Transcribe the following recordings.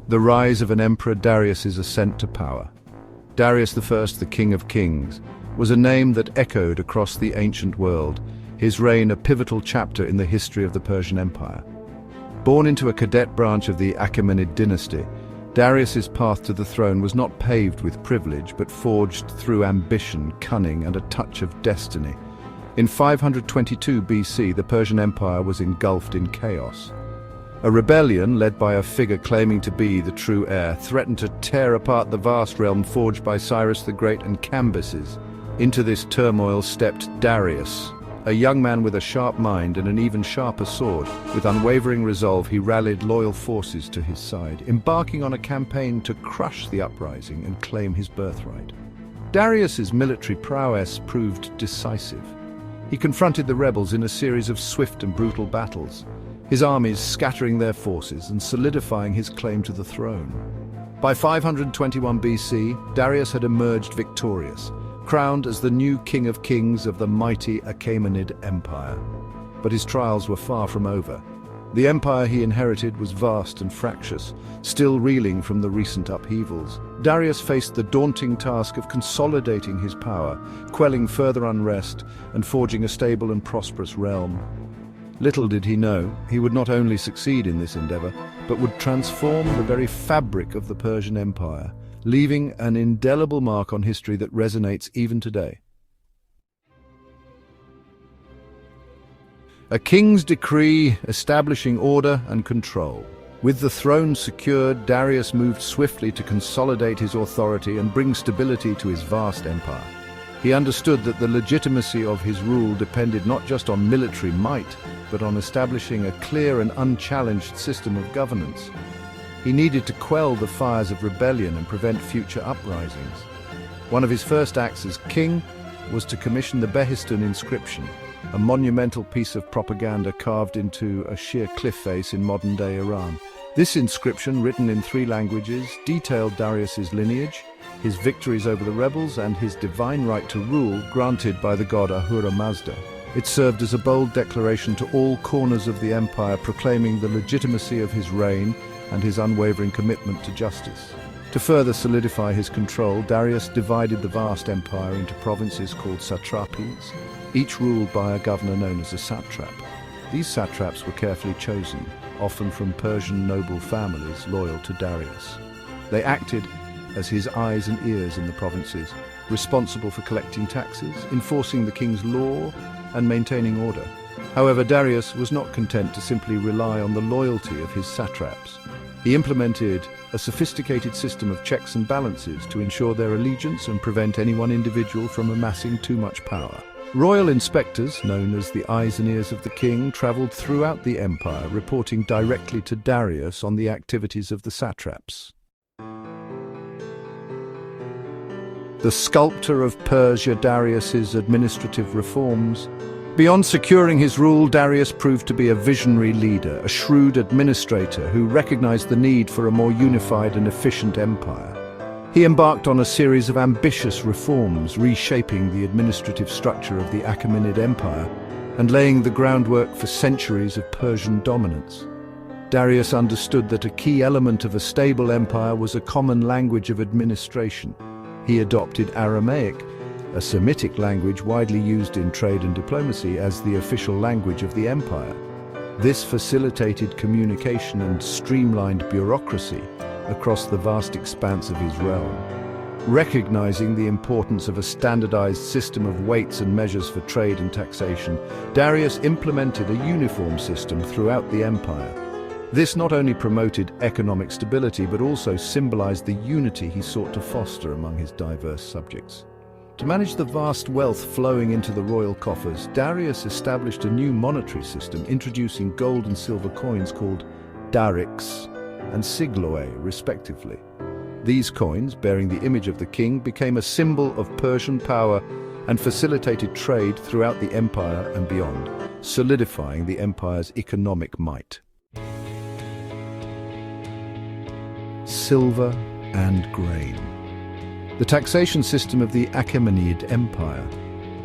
The rise of an emperor, Darius's ascent to power. Darius I, the King of Kings, was a name that echoed across the ancient world, his reign a pivotal chapter in the history of the Persian Empire. Born into a cadet branch of the Achaemenid dynasty, Darius's path to the throne was not paved with privilege, but forged through ambition, cunning, and a touch of destiny. In 522 BC, the Persian Empire was engulfed in chaos. A rebellion, led by a figure claiming to be the true heir, threatened to tear apart the vast realm forged by Cyrus the Great and Cambyses. Into this turmoil stepped Darius, a young man with a sharp mind and an even sharper sword. With unwavering resolve, he rallied loyal forces to his side, embarking on a campaign to crush the uprising and claim his birthright. Darius's military prowess proved decisive. He confronted the rebels in a series of swift and brutal battles, his armies scattering their forces and solidifying his claim to the throne. By 521 BC, Darius had emerged victorious, crowned as the new King of Kings of the mighty Achaemenid Empire. But his trials were far from over. The empire he inherited was vast and fractious, still reeling from the recent upheavals. Darius faced the daunting task of consolidating his power, quelling further unrest, and forging a stable and prosperous realm. Little did he know, he would not only succeed in this endeavor, but would transform the very fabric of the Persian Empire, leaving an indelible mark on history that resonates even today. A king's decree establishing order and control. With the throne secured, Darius moved swiftly to consolidate his authority and bring stability to his vast empire. He understood that the legitimacy of his rule depended not just on military might, but on establishing a clear and unchallenged system of governance. He needed to quell the fires of rebellion and prevent future uprisings. One of his first acts as king was to commission the Behistun inscription, a monumental piece of propaganda carved into a sheer cliff face in modern-day Iran. This inscription, written in 3 languages, detailed Darius's lineage, his victories over the rebels, and his divine right to rule granted by the god Ahura Mazda. It served as a bold declaration to all corners of the empire, proclaiming the legitimacy of his reign and his unwavering commitment to justice. To further solidify his control, Darius divided the vast empire into provinces called satrapies, each ruled by a governor known as a satrap. These satraps were carefully chosen, often from Persian noble families loyal to Darius. They acted as his eyes and ears in the provinces, responsible for collecting taxes, enforcing the king's law, and maintaining order. However, Darius was not content to simply rely on the loyalty of his satraps. He implemented a sophisticated system of checks and balances to ensure their allegiance and prevent any one individual from amassing too much power. Royal inspectors, known as the eyes and ears of the king, traveled throughout the empire, reporting directly to Darius on the activities of the satraps. The sculptor of Persia, Darius's administrative reforms. Beyond securing his rule, Darius proved to be a visionary leader, a shrewd administrator who recognized the need for a more unified and efficient empire. He embarked on a series of ambitious reforms, reshaping the administrative structure of the Achaemenid Empire and laying the groundwork for centuries of Persian dominance. Darius understood that a key element of a stable empire was a common language of administration. He adopted Aramaic, a Semitic language widely used in trade and diplomacy, as the official language of the empire. This facilitated communication and streamlined bureaucracy across the vast expanse of his realm. Recognizing the importance of a standardized system of weights and measures for trade and taxation, Darius implemented a uniform system throughout the empire. This not only promoted economic stability, but also symbolized the unity he sought to foster among his diverse subjects. To manage the vast wealth flowing into the royal coffers, Darius established a new monetary system, introducing gold and silver coins called darics and sigloe, respectively. These coins, bearing the image of the king, became a symbol of Persian power and facilitated trade throughout the empire and beyond, solidifying the empire's economic might. Silver and grain. The taxation system of the Achaemenid Empire,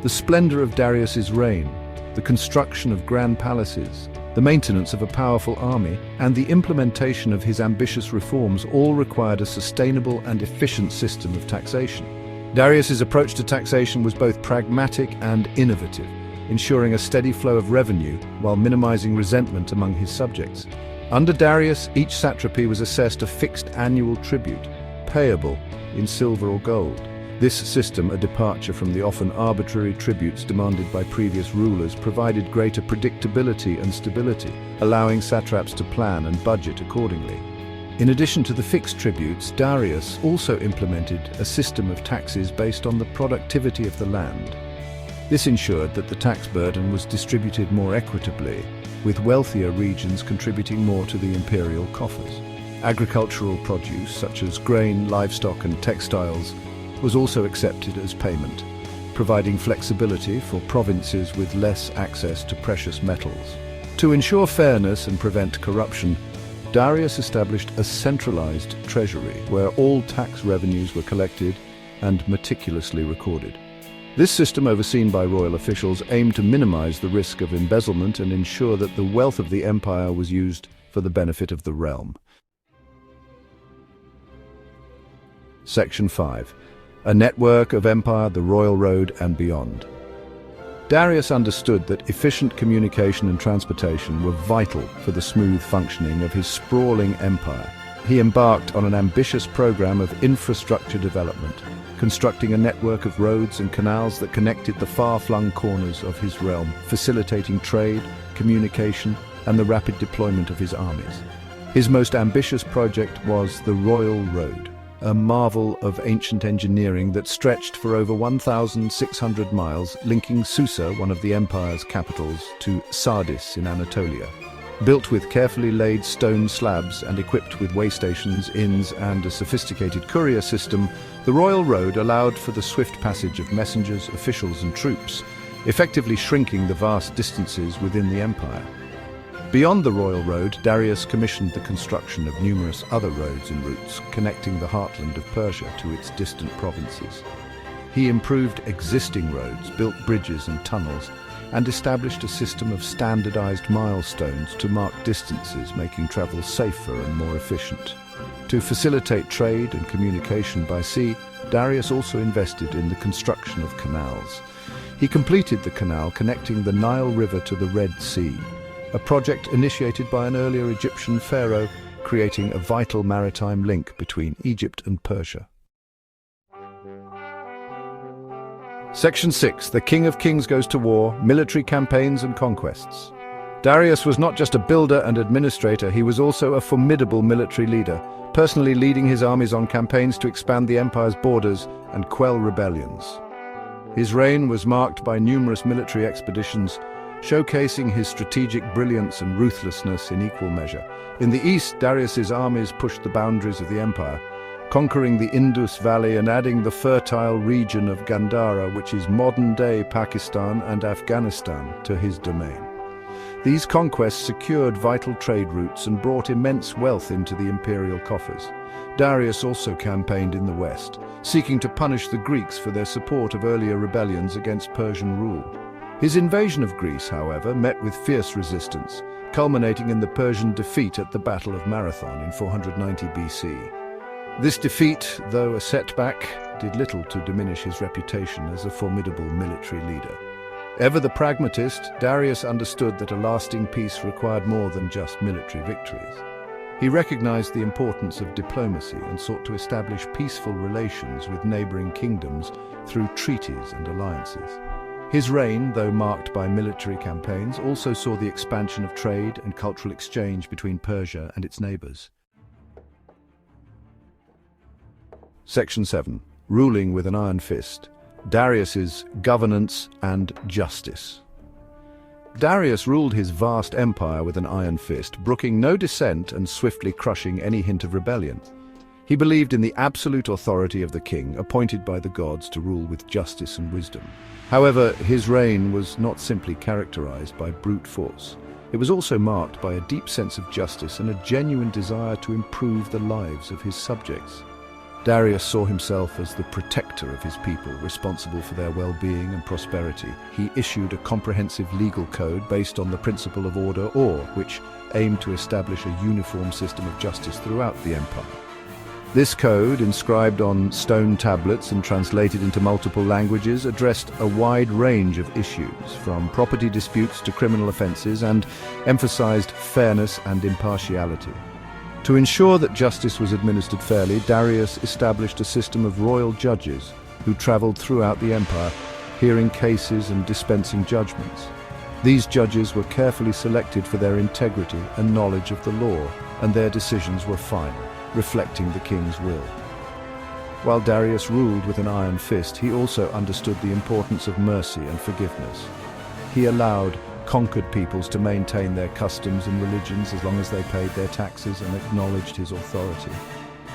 the splendor of Darius's reign, the construction of grand palaces, the maintenance of a powerful army, and the implementation of his ambitious reforms all required a sustainable and efficient system of taxation. Darius's approach to taxation was both pragmatic and innovative, ensuring a steady flow of revenue while minimizing resentment among his subjects. Under Darius, each satrapy was assessed a fixed annual tribute, payable in silver or gold. This system, a departure from the often arbitrary tributes demanded by previous rulers, provided greater predictability and stability, allowing satraps to plan and budget accordingly. In addition to the fixed tributes, Darius also implemented a system of taxes based on the productivity of the land. This ensured that the tax burden was distributed more equitably, with wealthier regions contributing more to the imperial coffers. Agricultural produce, such as grain, livestock, and textiles, was also accepted as payment, providing flexibility for provinces with less access to precious metals. To ensure fairness and prevent corruption, Darius established a centralized treasury where all tax revenues were collected and meticulously recorded. This system, overseen by royal officials, aimed to minimize the risk of embezzlement and ensure that the wealth of the empire was used for the benefit of the realm. Section 5. A network of empire, the royal road, and beyond. Darius understood that efficient communication and transportation were vital for the smooth functioning of his sprawling empire. He embarked on an ambitious program of infrastructure development, constructing a network of roads and canals that connected the far-flung corners of his realm, facilitating trade, communication, and the rapid deployment of his armies. His most ambitious project was the Royal Road, a marvel of ancient engineering that stretched for over 1,600 miles, linking Susa, one of the empire's capitals, to Sardis in Anatolia. Built with carefully laid stone slabs and equipped with way stations, inns, and a sophisticated courier system, the Royal Road allowed for the swift passage of messengers, officials, and troops, effectively shrinking the vast distances within the empire. Beyond the Royal Road, Darius commissioned the construction of numerous other roads and routes, connecting the heartland of Persia to its distant provinces. He improved existing roads, built bridges and tunnels, and established a system of standardized milestones to mark distances, making travel safer and more efficient. To facilitate trade and communication by sea, Darius also invested in the construction of canals. He completed the canal connecting the Nile River to the Red Sea, a project initiated by an earlier Egyptian pharaoh, creating a vital maritime link between Egypt and Persia. Section 6. The King of Kings goes to war, military campaigns and conquests. Darius was not just a builder and administrator, he was also a formidable military leader, personally leading his armies on campaigns to expand the empire's borders and quell rebellions. His reign was marked by numerous military expeditions, showcasing his strategic brilliance and ruthlessness in equal measure. In the east, Darius's armies pushed the boundaries of the empire, conquering the Indus Valley and adding the fertile region of Gandhara, which is modern-day Pakistan and Afghanistan, to his domain. These conquests secured vital trade routes and brought immense wealth into the imperial coffers. Darius also campaigned in the west, seeking to punish the Greeks for their support of earlier rebellions against Persian rule. His invasion of Greece, however, met with fierce resistance, culminating in the Persian defeat at the Battle of Marathon in 490 BC. This defeat, though a setback, did little to diminish his reputation as a formidable military leader. Ever the pragmatist, Darius understood that a lasting peace required more than just military victories. He recognized the importance of diplomacy and sought to establish peaceful relations with neighboring kingdoms through treaties and alliances. His reign, though marked by military campaigns, also saw the expansion of trade and cultural exchange between Persia and its neighbors. Section 7. Ruling with an Iron Fist. Darius's governance and justice. Darius ruled his vast empire with an iron fist, brooking no dissent and swiftly crushing any hint of rebellion. He believed in the absolute authority of the king, appointed by the gods to rule with justice and wisdom. However, his reign was not simply characterized by brute force. It was also marked by a deep sense of justice and a genuine desire to improve the lives of his subjects. Darius saw himself as the protector of his people, responsible for their well-being and prosperity. He issued a comprehensive legal code based on the principle of order, which aimed to establish a uniform system of justice throughout the empire. This code, inscribed on stone tablets and translated into multiple languages, addressed a wide range of issues, from property disputes to criminal offenses, and emphasized fairness and impartiality. To ensure that justice was administered fairly, Darius established a system of royal judges who traveled throughout the empire, hearing cases and dispensing judgments. These judges were carefully selected for their integrity and knowledge of the law, and their decisions were final, reflecting the king's will. While Darius ruled with an iron fist, he also understood the importance of mercy and forgiveness. He allowed conquered peoples to maintain their customs and religions as long as they paid their taxes and acknowledged his authority.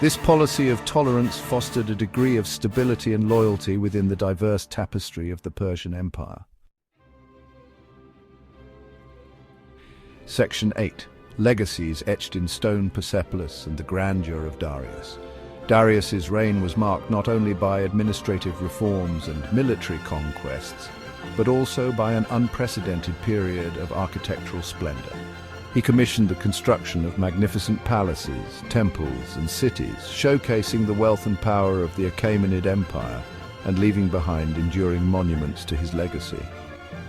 This policy of tolerance fostered a degree of stability and loyalty within the diverse tapestry of the Persian Empire. Section 8. Legacies etched in stone: Persepolis and the grandeur of Darius. Darius's reign was marked not only by administrative reforms and military conquests, but also by an unprecedented period of architectural splendor. He commissioned the construction of magnificent palaces, temples, and cities, showcasing the wealth and power of the Achaemenid Empire and leaving behind enduring monuments to his legacy.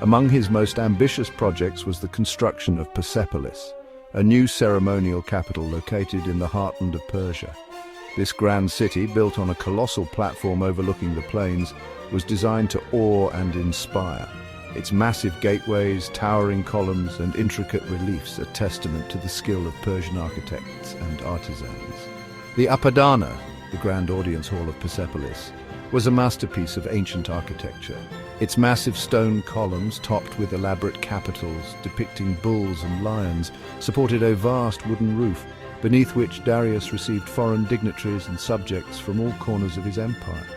Among his most ambitious projects was the construction of Persepolis, a new ceremonial capital located in the heartland of Persia. This grand city, built on a colossal platform overlooking the plains, was designed to awe and inspire. Its massive gateways, towering columns, and intricate reliefs are testament to the skill of Persian architects and artisans. The Apadana, the grand audience hall of Persepolis, was a masterpiece of ancient architecture. Its massive stone columns, topped with elaborate capitals depicting bulls and lions, supported a vast wooden roof, beneath which Darius received foreign dignitaries and subjects from all corners of his empire.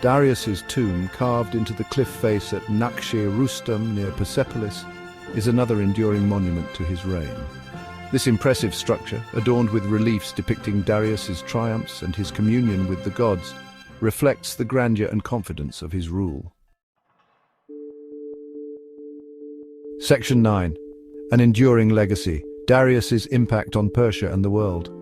Darius's tomb, carved into the cliff face at Rustam near Persepolis, is another enduring monument to his reign. This impressive structure, adorned with reliefs depicting Darius's triumphs and his communion with the gods, reflects the grandeur and confidence of his rule. Section 9. An enduring legacy: Darius's impact on Persia and the world.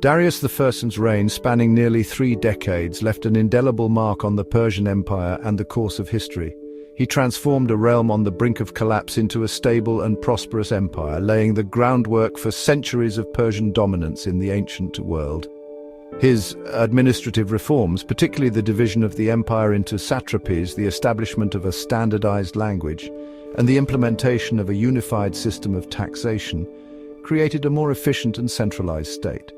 Darius I's reign, spanning nearly 3 decades, left an indelible mark on the Persian Empire and the course of history. He transformed a realm on the brink of collapse into a stable and prosperous empire, laying the groundwork for centuries of Persian dominance in the ancient world. His administrative reforms, particularly the division of the empire into satrapies, the establishment of a standardized language, and the implementation of a unified system of taxation, created a more efficient and centralized state.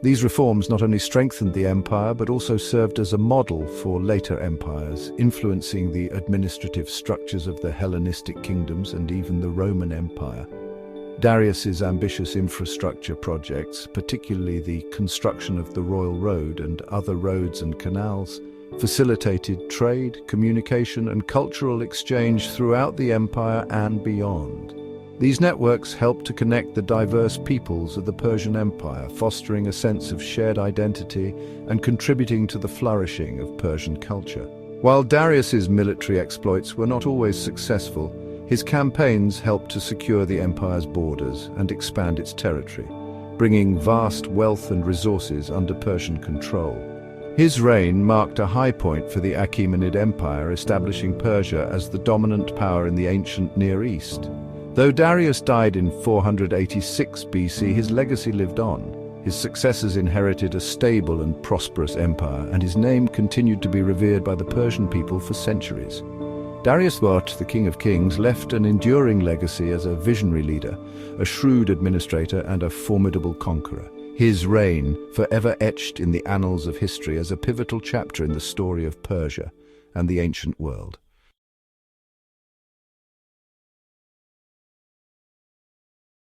These reforms not only strengthened the empire, but also served as a model for later empires, influencing the administrative structures of the Hellenistic kingdoms and even the Roman Empire. Darius's ambitious infrastructure projects, particularly the construction of the Royal Road and other roads and canals, facilitated trade, communication, and cultural exchange throughout the empire and beyond. These networks helped to connect the diverse peoples of the Persian Empire, fostering a sense of shared identity and contributing to the flourishing of Persian culture. While Darius's military exploits were not always successful, his campaigns helped to secure the empire's borders and expand its territory, bringing vast wealth and resources under Persian control. His reign marked a high point for the Achaemenid Empire, establishing Persia as the dominant power in the ancient Near East. Though Darius died in 486 BC, his legacy lived on. His successors inherited a stable and prosperous empire, and his name continued to be revered by the Persian people for centuries. Darius the King of Kings, left an enduring legacy as a visionary leader, a shrewd administrator, and a formidable conqueror. His reign, forever etched in the annals of history as a pivotal chapter in the story of Persia and the ancient world.